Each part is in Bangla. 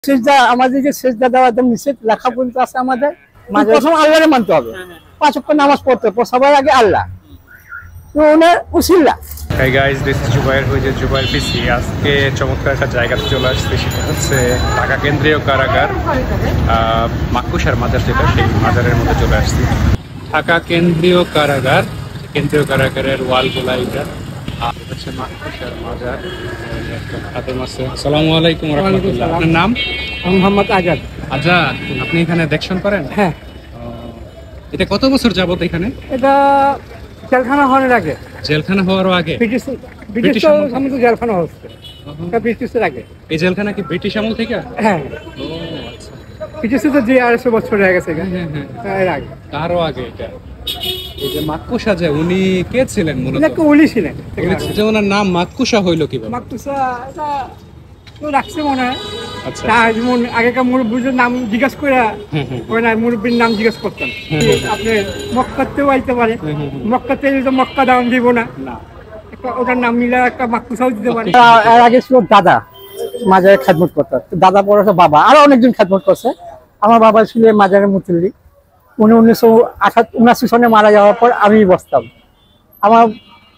সেজদা আমাদেরকে সেজদা দেওয়া একদম নিষেধ, লেখা পর্যন্ত আছে আমাদের। প্রথম আল্লাহরে মানতে হবে, 5 ওয়াক্ত নামাজ পড়তে হবে, সবার আগে আল্লাহ। Hey guys, this is Jubair who is Jubair PC. আজকে চমৎকার একটা জায়গাতে চলে আসছে, সেটা হচ্ছে ঢাকা কেন্দ্রীয় কারাগার মাক্কুসার মাজার, যেটা সেই মাজারের মধ্যে চলে আসছি। ঢাকা কেন্দ্রীয় কারাগারের ওয়ালগুলা এটা, আর হচ্ছে মাক্কুসার মাজার। আসসালামু আলাইকুম ওয়া রাহমাতুল্লাহ। আপনার নাম? মোহাম্মদ আজাদ। আজাদ, আপনি এখানে দেখশন করেন? হ্যাঁ। এটা কত বছর যাবত এখানে? এটা জেলখানা হওয়ার আগে। জেলখানা হওয়ারও আগে? ব্রিটিশ আমল জেলখানা হচ্ছে, ব্রিটিশের আগে। এই জেলখানা কি ব্রিটিশ আমল থেকে? হ্যাঁ। ও আচ্ছা। ব্রিটিশ তো যে 250 বছর হয়ে গেছে। এর আগে, তারও আগে এটা। এই যে মাক্কুসা, যে উনি কে ছিলেন মূলত? উনি ছিলেন। যে ওনার নাম মাক্কুসা হইলো কিভাবে? মাক্কুসা এটা তো রাখছে মনে হয়। আচ্ছা। যেমন আগেকার মুরব্বীদের নাম জিজ্ঞাসা করে মুরব্বীর নাম জিজ্ঞাসা করতেন। আপনি মক্কাতেও আইতে পারে, মক্কাতে মক্কা দাম দিব না, ওটার নাম মিলে একটা মাক্কুসাও দিতে পারে। এর আগে ছিল দাদা, মাজারে খেদমত করতে, দাদা পরে বাবা, আরো অনেকজন খেদমত করছে। আমার বাবা ছিল মাজারের মুসল্লি। উনি 1979 সনে মারা যাওয়ার পর আমি বসতাম।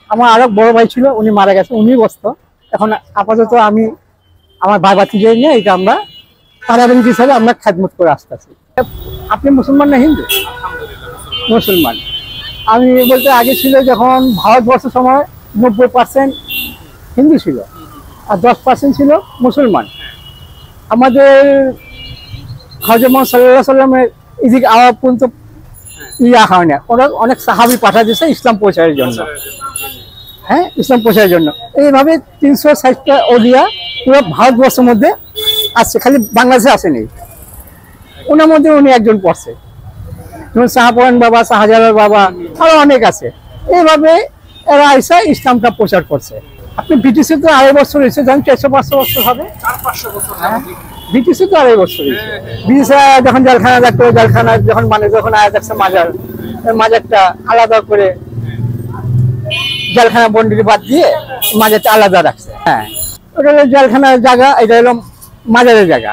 আমার আরো বড় ভাই ছিল, উনি মারা গেছে, উনি বসতো। এখন আপাতত আমি আমার ভাই ভাতিজা নিয়ে এটা আমরা পারিবারিক হিসাবে আমরা খেদমত করে আসতেছি। আপনি মুসলমান না হিন্দু? মুসলমান। আমি বলতে আগে ছিল যখন ভারতবর্ষের সময় 90% হিন্দু ছিল আর 10% ছিল মুসলমান। আমাদের হযরত মুহাম্মদ সাল্লাল্লাহু আলাইহি সাল্লামের এদিকে আওয়াজ পর্যন্ত হয় না, ওরা অনেক সাহাবী পাঠা দিয়েছে ইসলাম প্রচারের জন্য। হ্যাঁ, ইসলাম প্রচারের জন্য এইভাবে 360টা ওলিয়া পুরো ভারতবর্ষের মধ্যে আসছে, খালি বাংলাদেশে আসেনি। ওনার মধ্যে উনি একজন পড়ছে, যেমন শাহপরান বাবা, শাহজালাল বাবা, আরো অনেক আছে। এইভাবে এরা আইসা ইসলামটা প্রচার করছে। আপনি ব্রিটিশে তো 2.5 বছর হয়েছে, জানেন 400-500 বছর হবে। ব্রিটিশে তো 2.5 বছর হয়েছে। ব্রিটিশরা যখন জেলখানা দেখতো, জেলখানা যখন যখন আয়া দেখছে মাজারটা আলাদা করে, জেলখানা বন্ডিটি বাদ দিয়ে মাজারটা আলাদা রাখছে। হ্যাঁ, ওটা হলো জেলখানার জায়গা, এটা হলো মাজারের জায়গা।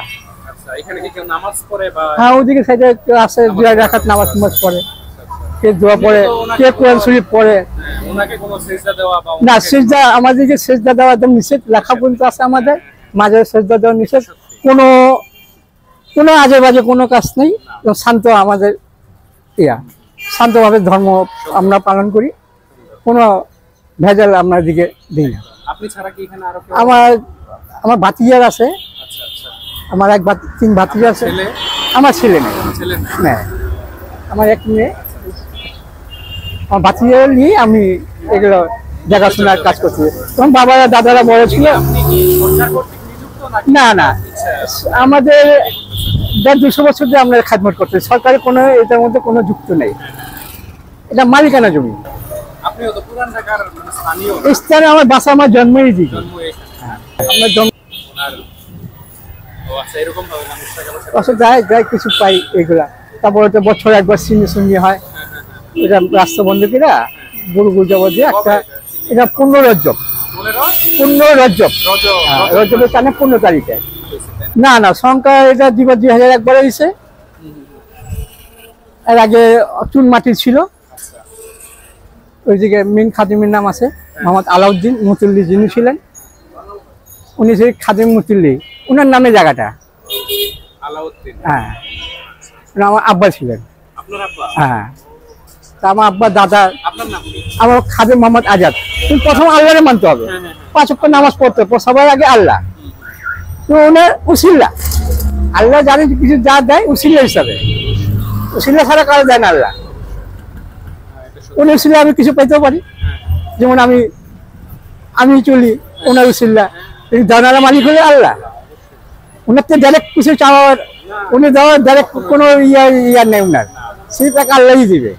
হ্যাঁ, ওদিকে সাইডে আছে 2 রাকাত নামাজ পড়ে, কে দোয়া পড়ে, কে কোরআন শরীফ পড়ে। না, সেজদা আমাদেরকে সেজদা দেওয়া একদম নিষেধ, লেখা পর্যন্ত আছে আমাদের। মাজারে সেজদা দেওয়া নিষেধ। কোনো আজে বাজে কোনো কাজ নেই, শান্ত আমাদের শান্তভাবে ধর্ম আমরা পালন করি, কোনো ভেজাল আমরা দিকে দিই না। আমার ভাতিজার আছে, আমার 3 ভাতিজা আছে। আমার ছেলে নেই, আমার এক মেয়ে। আমার ভাতিজার নিয়ে আমি এগুলো দেখাশোনার কাজ করছি। তখন বাবারা দাদারা বড় ছিল। না, আমাদের 150-200 বছর ধরে আমরা খেদমত করছি। সরকারি কোনো এটার মধ্যে কোনো যুক্ত নেই, এটা মালিকানা জমি। স্থানে আমার বাসা, আমার জন্মই দিই। যাই কিছু পাই এগুলা। তারপরে তো বছর একবার সিন্নি হয়, এটা রাস্তা বন্ধ কিনা গরু গুজাব দিয়ে একটা, এটা 15 রজব, রজবের টানে 15 তারিখে। না, সংখ্যা এটা 2001 হয়েছে। এর আগে চুন মাটির ছিল। ওইদিকে মেন খাদিমের নাম আছে মোহাম্মদ আলাউদ্দিন মুতুল্লি, যিনি ছিলেন, উনি সেই খাদিম মুতুল্লি, ওনার নামে জায়গাটা। হ্যাঁ, আমার আব্বা ছিলেন। হ্যাঁ, তা আমার আব্বা দাদা। আমার খাদিম মোহাম্মদ আজাদ। তুমি প্রথম আল্লাহরে মানতে হবে, 5 ওয়াক্ত নামাজ পড়তে হবে, সবার আগে আল্লাহ। তো ওনার উসিলা, আল্লাহ জানে কিছু যা দেয় উসিলা হিসাবে, উসিলা ছাড়া কারো দেয় না আল্লাহ। উনি উসিলা আমি কিছু পেতেও পারি, যেমন আমি চলি ওনার উসিলা। দানারা মালিক হলে আল্লাহ, ওনার তো ডাইরেক্ট কিছু চাওয়ার, উনি দেওয়ার ডাইরেক্ট কোনো ইয়ার নেই ওনার, সেই টাকা আল্লাহই দিবে।